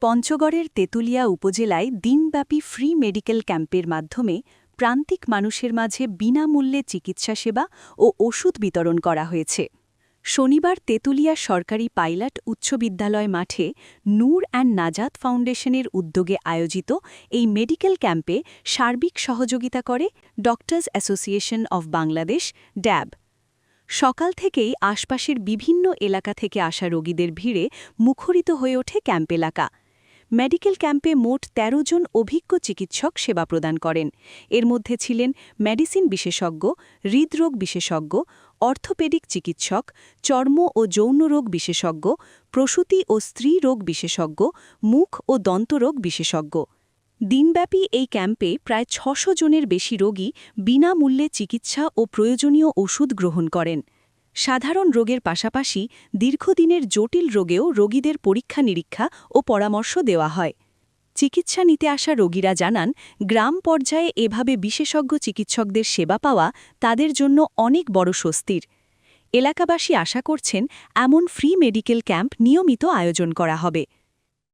পঞ্চগড়ের তেঁতুলিয়া উপজেলায় দিনব্যাপী ফ্রি মেডিকেল ক্যাম্পের মাধ্যমে প্রান্তিক মানুষের মাঝে বিনামূল্যে চিকিৎসা সেবা ও ওষুধ বিতরণ করা হয়েছে। শনিবার তেঁতুলিয়া সরকারি পাইলট উচ্চ বিদ্যালয় মাঠে নূর অ্যান্ড নাজাত ফাউন্ডেশনের উদ্যোগে আয়োজিত এই মেডিকেল ক্যাম্পে সার্বিক সহযোগিতা করে ডক্টরস অ্যাসোসিয়েশন অব বাংলাদেশ ড্যাব। সকাল থেকেই আশপাশের বিভিন্ন এলাকা থেকে আসা রোগীদের ভিড়ে মুখরিত হয়ে ওঠে ক্যাম্প এলাকা। মেডিকেল ক্যাম্পে মোট ১৩ জন অভিজ্ঞ চিকিৎসক সেবা প্রদান করেন। এর মধ্যে ছিলেন মেডিসিন বিশেষজ্ঞ, হৃদরোগ বিশেষজ্ঞ, অর্থোপেডিক চিকিৎসক, চর্ম ও যৌন রোগ বিশেষজ্ঞ, প্রসূতি ও স্ত্রী রোগ বিশেষজ্ঞ, মুখ ও দন্তরোগ বিশেষজ্ঞ। দিনব্যাপী এই ক্যাম্পে প্রায় ৬০০ জনের বেশি রোগী বিনামূল্যে চিকিৎসা ও প্রয়োজনীয় ওষুধ গ্রহণ করেন। সাধারণ রোগের পাশাপাশি দীর্ঘদিনের জটিল রোগেও রোগীদের পরীক্ষা-নিরীক্ষা ও পরামর্শ দেওয়া হয়। চিকিৎসা নিতে আসা রোগীরা জানান, গ্রাম পর্যায়ে এভাবে বিশেষজ্ঞ চিকিৎসকদের সেবা পাওয়া তাদের জন্য অনেক বড় স্বস্তির। এলাকাবাসী আশা করছেন, এমন ফ্রি মেডিকেল ক্যাম্প নিয়মিত আয়োজন করা হবে।